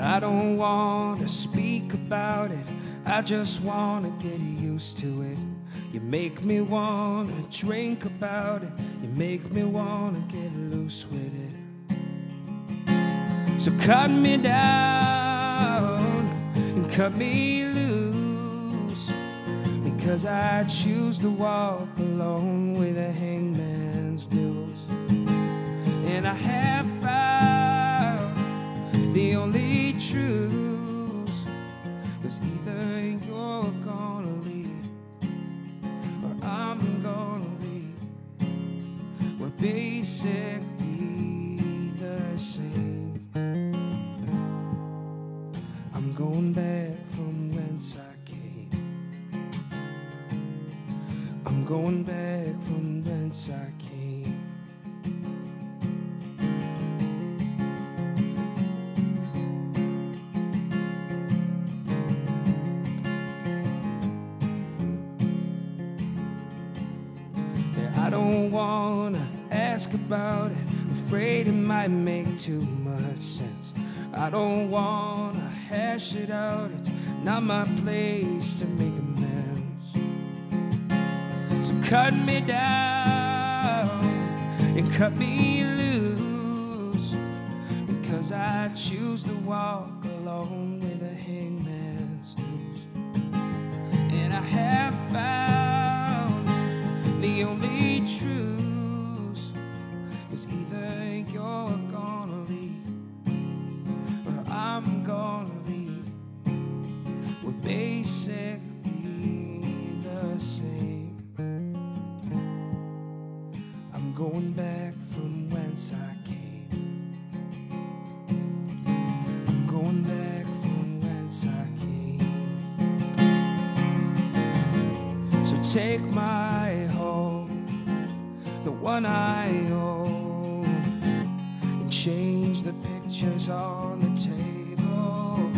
I don't want to speak about it, I just want to get used to it. You make me want to drink about it, you make me want to get loose with it. So cut me down and cut me loose, because I choose to walk alone with a hangman's noose. And I have found the only truth, 'cause either you're gonna leave or I'm gonna leave. We're basically the same. I'm going back from whence I came. I'm going back from whence I came. I don't wanna ask about it, afraid it might make too much sense. I don't wanna hash it out, it's not my place to make amends. So cut me down and cut me loose, because I choose to walk alone with a hangman's noose. And I have found the only truth, 'cause either you're gonna leave or I'm gonna leave. We're basically the same. I'm going back from whence I came. I'm going back from whence I came. So take my home, the one I own, and change the pictures on the table.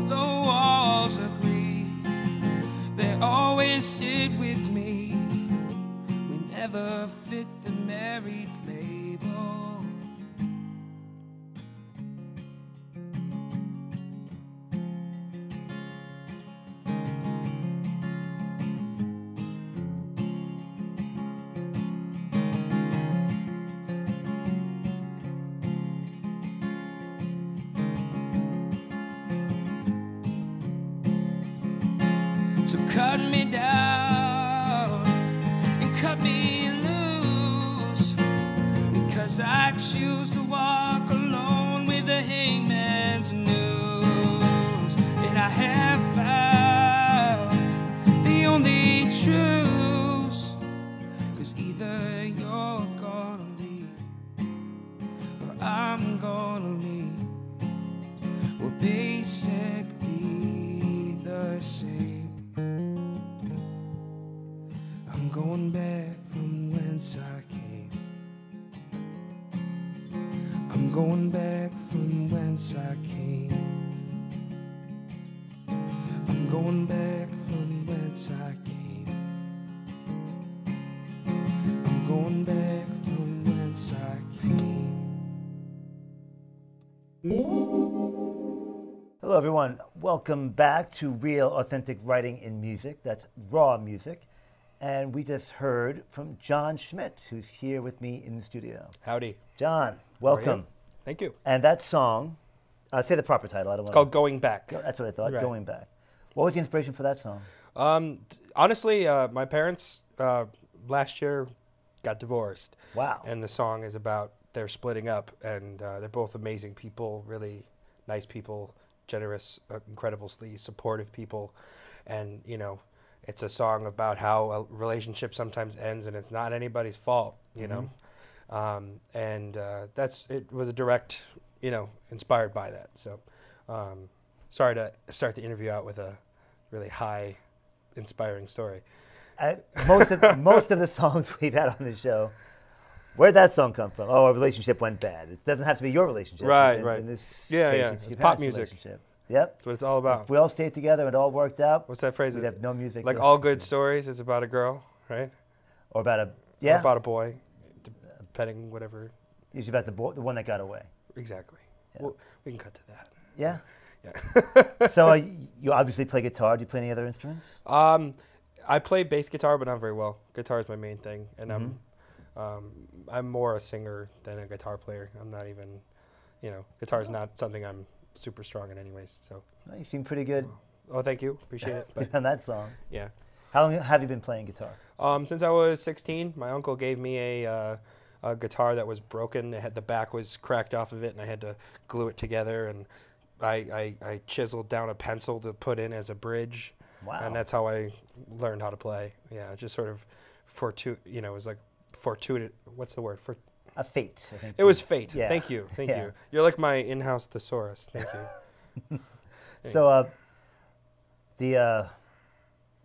The walls agree, they always did with me. We never fit the married label. So cut me down and cut me loose, because I choose to walk alone with a hangman's noose. And I have found the only truth, 'cause either you're gonna leave or I'm gonna leave. We're basically the same. I'm going back from whence I came. I'm going back from whence I came. I'm going back from whence I came. I'm going back from whence I came. Hello everyone, welcome back to Real Authentic Writing in Music. That's raw music. And we just heard from John Schmitt, who's here with me in the studio. Howdy. John, welcome. Thank you. And that song, say the proper title. I don't It's want called Going Back. That's what I thought, Right. Going Back. What was the inspiration for that song? Honestly, my parents last year got divorced. Wow. And the song is about their splitting up, and they're both amazing people, really nice people, generous, incredibly supportive people. And, you know, it's a song about how a relationship sometimes ends, and it's not anybody's fault, you know. It was a direct, you know, inspired by that. So, sorry to start the interview out with a really high, inspiring story. Most of the songs we've had on the show, where'd that song come from? Oh, a relationship went bad. It doesn't have to be your relationship. Right, In this yeah, case, yeah. It's your Pop parents' music. relationship. Yep. That's what it's all about. If we all stayed together and it all worked out, What's that phrase? we'd have no music. Like to all listen good to. stories, it's about a girl, right? Or about a, Or yeah. about a boy, depending, whatever. Usually about the one that got away. Exactly. We can cut to that. Yeah. Yeah. So you obviously play guitar. Do you play any other instruments? I play bass guitar, but not very well. Guitar is my main thing, and I'm more a singer than a guitar player. I'm not even, guitar is not something I'm super strong in anyways. So. You seem pretty good. Oh, thank you. Appreciate it. But on that song. Yeah. How long have you been playing guitar? Since I was 16, my uncle gave me a guitar that was broken. The back was cracked off of it, and I had to glue it together. And I chiseled down a pencil to put in as a bridge. Wow. And that's how I learned how to play. Yeah, just sort of it was like fortuitous. What's the word? A fate, I think. It was fate. Yeah. Thank you. Thank you. You're like my in-house thesaurus. Thank you. So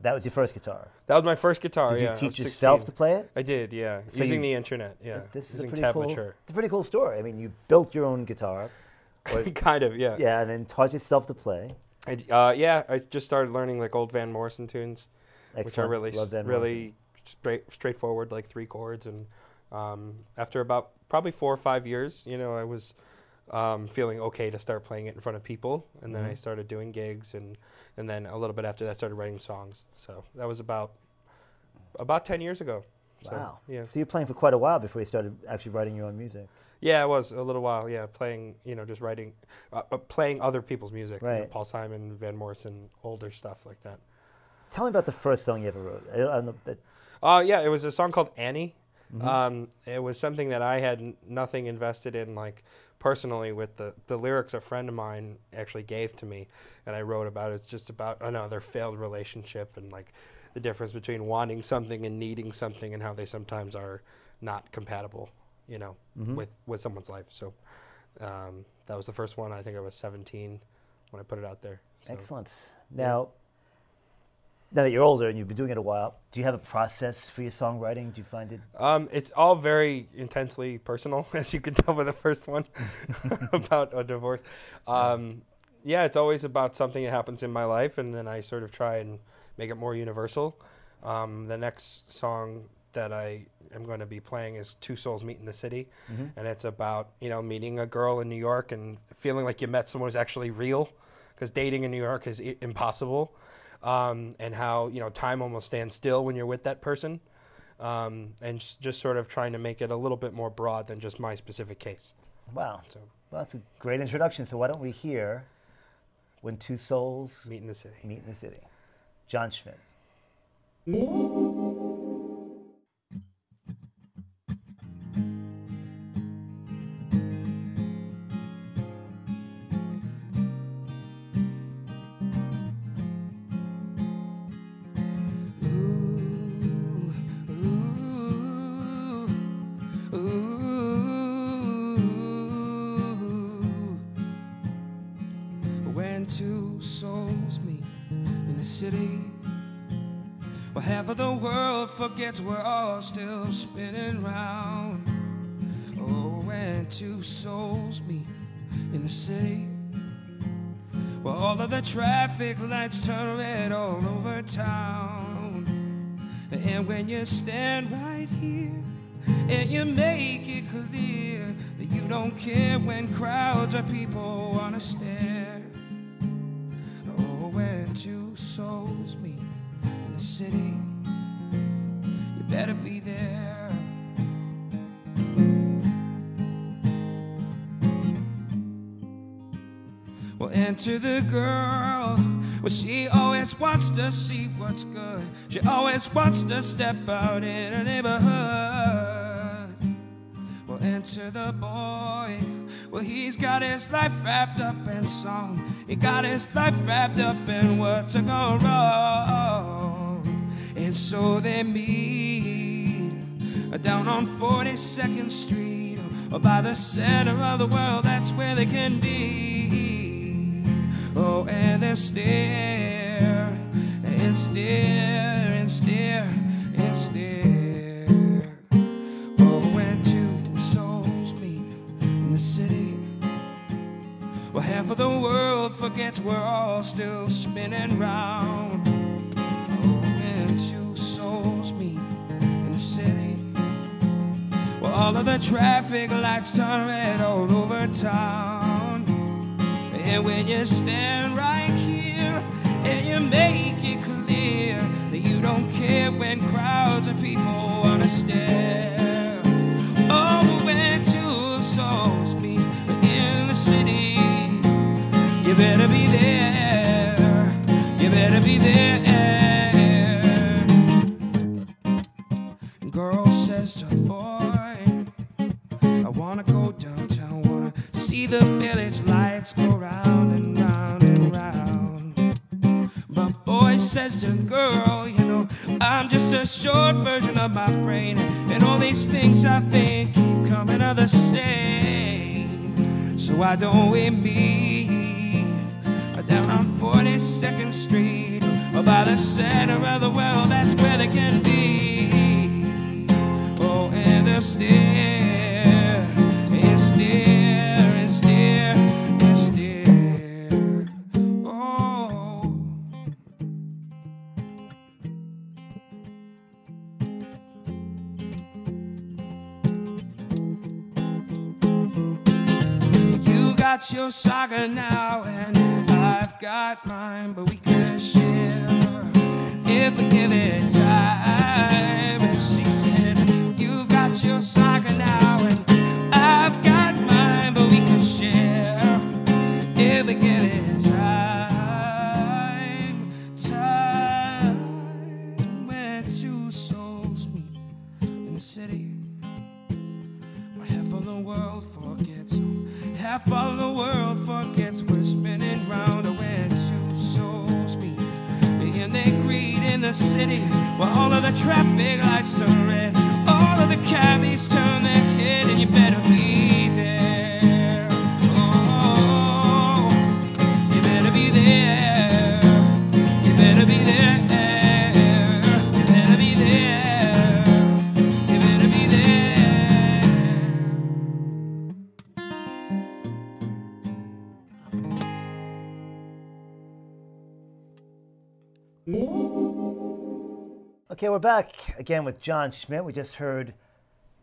that was your first guitar? That was my first guitar, Did yeah. you teach yourself to play it? I did, yeah. So using the internet, yeah. This is using a pretty cool, tablature. it's a pretty cool story. I mean, you built your own guitar. Kind of, yeah. Yeah, and then taught yourself to play. Yeah, I just started learning like old Van Morrison tunes, which are really straightforward, like 3 chords. And after about probably 4 or 5 years, I was feeling okay to start playing it in front of people. And then I started doing gigs, and then a little bit after that, I started writing songs. So that was about 10 years ago. So, wow. Yeah. So you're playing for quite a while before you started actually writing your own music. Yeah, it was a little while. Yeah, playing, just writing, playing other people's music. Right. Paul Simon, Van Morrison, older stuff like that. Tell me about the first song you ever wrote. I don't know that. Yeah, it was a song called Annie. It was something that I had nothing invested in, like personally. With the lyrics, a friend of mine actually gave to me, and I wrote about it. It's just about another failed relationship, and like the difference between wanting something and needing something, and how they sometimes are not compatible. With someone's life. So that was the first one. I think I was 17 when I put it out there. So. Excellent. Now that you're older and you've been doing it a while, do you have a process for your songwriting? Do you find it? It's all very intensely personal, as you can tell by the first one about a divorce. Yeah, it's always about something that happens in my life, and then I sort of try and make it more universal. The next song that I am going to be playing is Two Souls Meet in the City, and it's about meeting a girl in New York and feeling like you met someone who's actually real, because dating in New York is impossible, and how time almost stands still when you're with that person, and just sort of trying to make it a little bit more broad than just my specific case. Wow. So well, that's a great introduction. So why don't we hear When Two Souls Meet in the City? Meet in the City. John Schmitt. When two souls meet in the city, well, half of the world forgets we're all still spinning round. Oh, when two souls meet in the city, well, all of the traffic lights turn red all over town. And when you stand right here and you make it clear that you don't care when crowds of people wanna stare. Oh, when two souls meet in the city, you better be there. Well, enter the girl. Well, she always wants to see what's good. She always wants to step out in her neighborhood. Well, enter the boy. Well, he's got his life wrapped up in song. He got his life wrapped up in what's gone wrong. And so they meet down on 42nd Street, or by the center of the world. That's where they can be. Oh, and they stare and stare and stare and stare. Oh, when two souls meet in the city, well, half of the world forgets we're all still spinning round. Oh, when two souls meet in the city, well, all of the traffic lights turn red all over town. And when you stand right here and you make it clear that you don't care when crowds of people wanna stare. Oh, when two souls meet in the city, you better be there. You better be there. Girl says to boy, I wanna go downtown, wanna see the village lights go round and round and round. But boy says to girl, you know, I'm just a short version of my brain, and all these things I think keep coming are the same. So why don't we meet down on 42nd Street, or by the center of the world? That's where they can be. Oh, and they'll stare and stare and stare and stare. Oh. You got your saga now, and I've got mine, but we could share if we give it time. And she said, you got your saga now, and I've got mine, but we could share if we give it time. Time when two souls meet in the city. Half of the world forgets, half of the world forgets we're spinning round when two souls meet. And they greet in the city where all of the traffic lights turn red, all of the cabbies turn their head, and you better be there. Oh, you better be there. You better be there. You better be there. You better be Okay, we're back again with John Schmitt. We just heard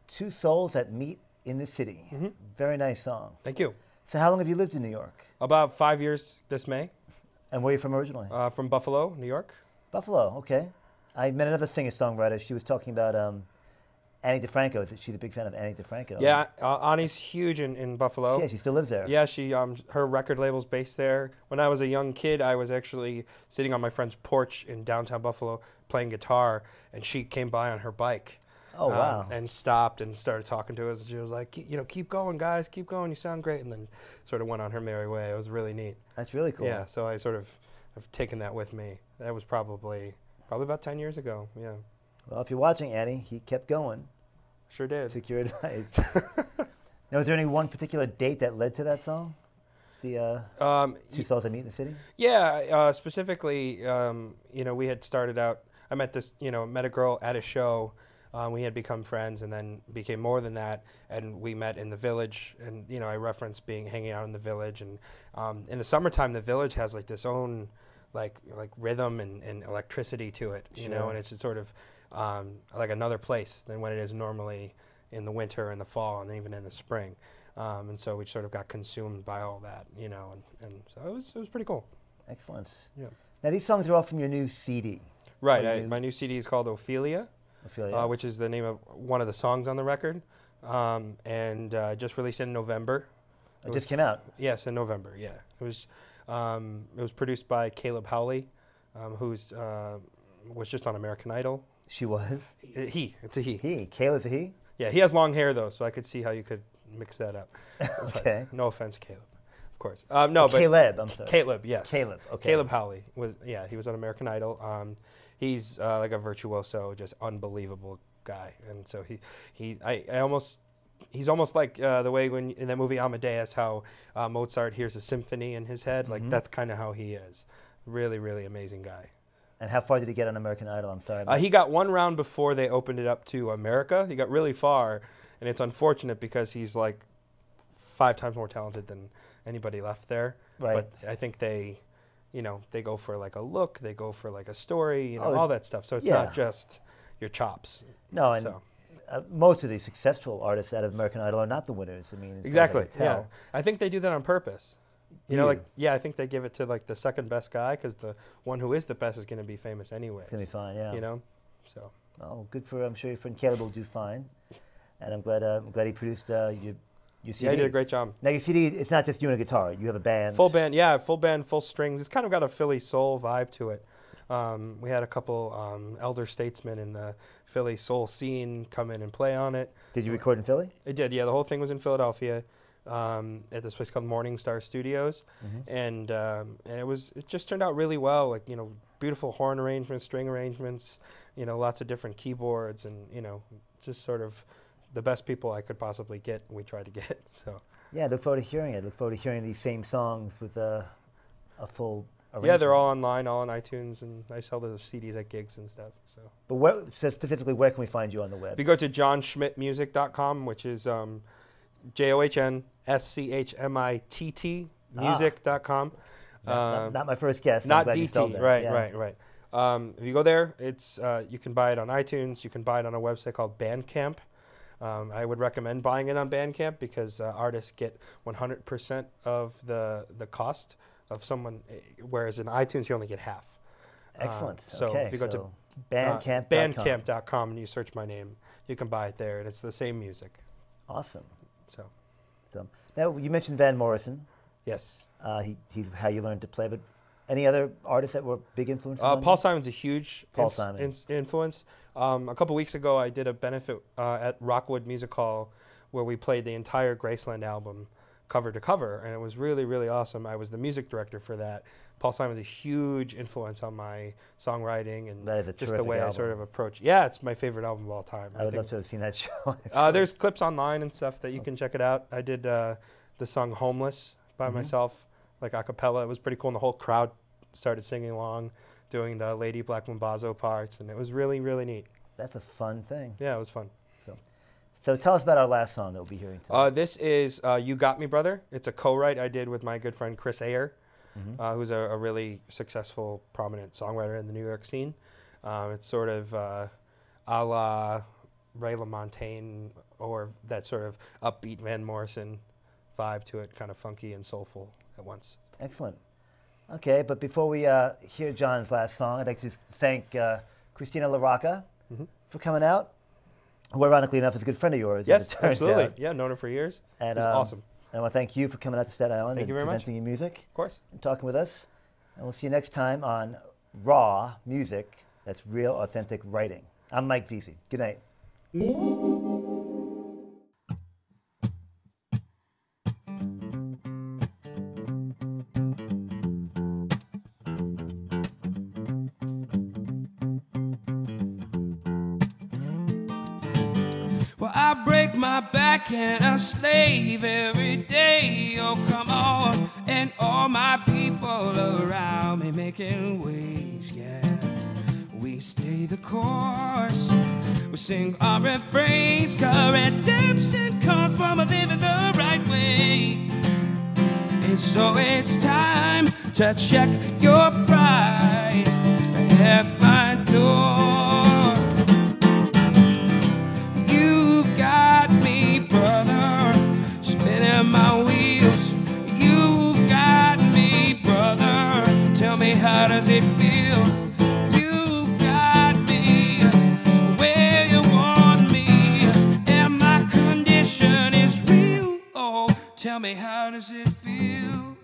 Two Souls That Meet in the City. Very nice song. Thank you. So how long have you lived in New York? About 5 years this May. And where are you from originally? From Buffalo, New York. Buffalo, okay. I met another singer-songwriter. She was talking about Annie DeFranco. She's a big fan of Annie DeFranco. Yeah, Annie's huge in Buffalo. Yeah, she still lives there. Yeah, she her record label's based there. When I was a young kid, I was actually sitting on my friend's porch in downtown Buffalo playing guitar, and she came by on her bike. Oh, wow. And stopped and started talking to us, and she was like, you know, keep going, guys, keep going, you sound great, and then sort of went on her merry way. It was really neat. That's really cool. Yeah, so I sort of have taken that with me. That was probably about 10 years ago, yeah. Well, if you're watching, Annie, he kept going. Sure did. Took your advice. Now, is there any one particular date that led to that song? The Two Souls That Meet in the City? Yeah, specifically, you know, we had started out, I met a girl at a show. We had become friends and then became more than that, and we met in the Village, and, you know, I referenced hanging out in the Village, and in the summertime, the Village has like this own like rhythm and electricity to it, you know, and it's just sort of like another place than what it is normally in the winter and the fall and even in the spring. And so we sort of got consumed by all that, you know, and so it was pretty cool. Excellent. Yeah. Now, these songs are all from your new CD. Right. My new CD is called Ophelia, Ophelia. which is the name of one of the songs on the record, and just released in November. It just came out? Yes, in November, yeah. It was produced by Caleb Howley, who's was just on American Idol. She was? It's a he. He. Caleb's a he? Yeah, he has long hair, though, so I could see how you could mix that up. Okay. No offense, Caleb, of course. No, but Caleb, I'm sorry. Caleb, yes. Caleb, okay. Caleb Howley he was on American Idol. He's like a virtuoso, just unbelievable guy, and so he's almost like the way when in that movie Amadeus, how Mozart hears a symphony in his head. Like that's kind of how he is. Really, really amazing guy. And how far did he get on American Idol? I'm sorry. He got one round before they opened it up to America. He got really far, and it's unfortunate because he's like 5 times more talented than anybody left there. Right. But I think they go for like a look, they go for like a story, all that stuff. So it's not just your chops. No, and most of the successful artists out of American Idol are not the winners. I mean, exactly. Yeah, I think they do that on purpose. You know, like, yeah, I think they give it to like the second best guy because the one who is the best is going to be famous anyway. It's gonna be fine, yeah. You know, so. Oh, good for. I'm sure your friend Caleb will do fine, and I'm glad he produced your CD. Yeah, he did a great job. Now your CD, it's not just you and a guitar. You have a band. Full band, yeah, full band, full strings. It's kind of got a Philly soul vibe to it. We had a couple elder statesmen in the Philly soul scene come in and play on it. Did you record in Philly? It did, yeah. The whole thing was in Philadelphia. At this place called Morning Star Studios, and it just turned out really well. Like, you know, beautiful horn arrangements, string arrangements, you know, lots of different keyboards, and, you know, just sort of the best people I could possibly get. We tried to get, so. Yeah, look forward to hearing it. Look forward to hearing these same songs with a full arrangement. Yeah, they're all online, all on iTunes, and I sell those CDs at gigs and stuff. So. But so specifically, where can we find you on the web? If you go to johnschmittmusic.com, which is JOHNSCHMITT music.com. Not my first guess. Not DT, right. If you go there, it's you can buy it on iTunes. You can buy it on a website called Bandcamp. I would recommend buying it on Bandcamp because artists get 100% of the cost of someone, whereas in iTunes you only get half. Excellent. So okay, if you go to bandcamp.com and you search my name, you can buy it there, and it's the same music. Awesome. So now you mentioned Van Morrison. Yes. He's how you learned to play, but any other artists that were big influences? Paul Simon's a huge influence. A couple weeks ago, I did a benefit at Rockwood Music Hall where we played the entire Graceland album cover to cover, and it was really, really awesome. I was the music director for that. Paul Simon's a huge influence on my songwriting and just the way I sort of approach. Yeah, it's my favorite album of all time. I would love to have seen that show. There's clips online and stuff that you can check it out. I did the song Homeless by myself, like a cappella. It was pretty cool, and the whole crowd started singing along, doing the Lady Black Mambazo parts, and it was really, really neat. That's a fun thing. Yeah, it was fun. So tell us about our last song that we'll be hearing today. This is You Got Me, Brother. It's a co-write I did with my good friend Chris Ayer, who's a really successful, prominent songwriter in the New York scene. It's sort of a la Ray LaMontagne, or that sort of upbeat Van Morrison vibe to it, kind of funky and soulful at once. Excellent. Okay, but before we hear John's last song, I'd like to thank Christina LaRocca for coming out, who ironically enough is a good friend of yours. Yes, absolutely. Out. Yeah, known her for years. And it's awesome. And I want to thank you for coming out to Staten Island and presenting your music. Of course. And talking with us. And we'll see you next time on Raw Music. That's real, authentic writing. I'm Mike Vesey. Good night. Well, I break my back and I slave every day. Oh, come on. And all my people around me making waves, yeah. We stay the course. We sing our refrains, 'cause redemption comes from living the right way. And so it's time to check your pride at my door. You got me, brother, spinning my wheels. You got me, brother. Tell me, how does it feel? You got me where you want me, and my condition is real. Oh, tell me, how does it feel?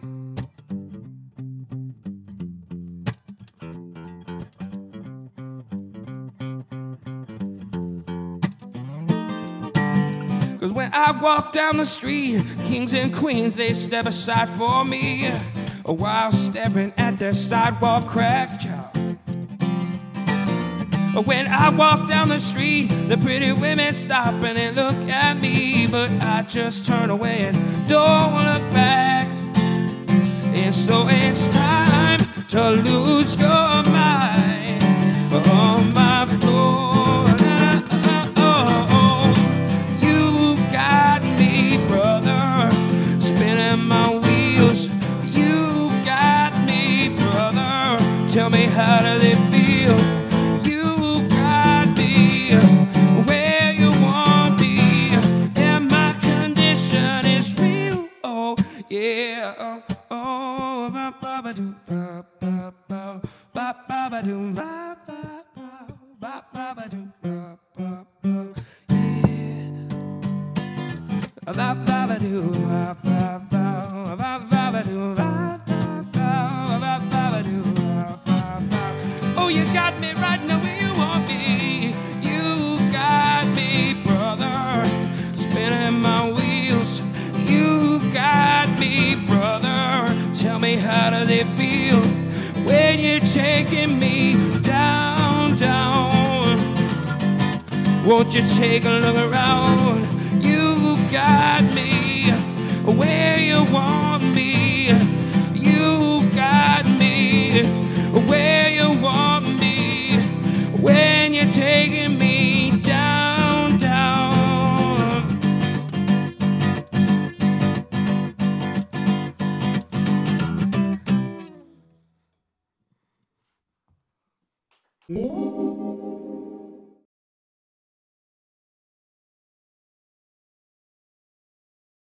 Cause when I walk down the street, kings and queens, they step aside for me, while staring at their sidewalk crack job. When I walk down the street, the pretty women stop and they look at me, but I just turn away and don't look back. And so it's time to lose your mind on my floor. You got me, brother, spinning my wheels. You got me, brother. Tell me, how does it feel? You got me where you want me, and my condition is real. Oh, yeah. Oh, oh. ba ba do ba ba ba ba ba ba do ba ba ba ba ba do ba ba ba yeah ba ba ba do ba ba ba ba ba do ba ba ba ba do ba ba. Oh, you got me right now where you want me. You got me, brother, spinning my wheels. You got me, brother. Tell me, how does it feel when you're taking me down, down? Won't you take a look around? You got me where you want me. You got me where you want me when you're taking me down, down.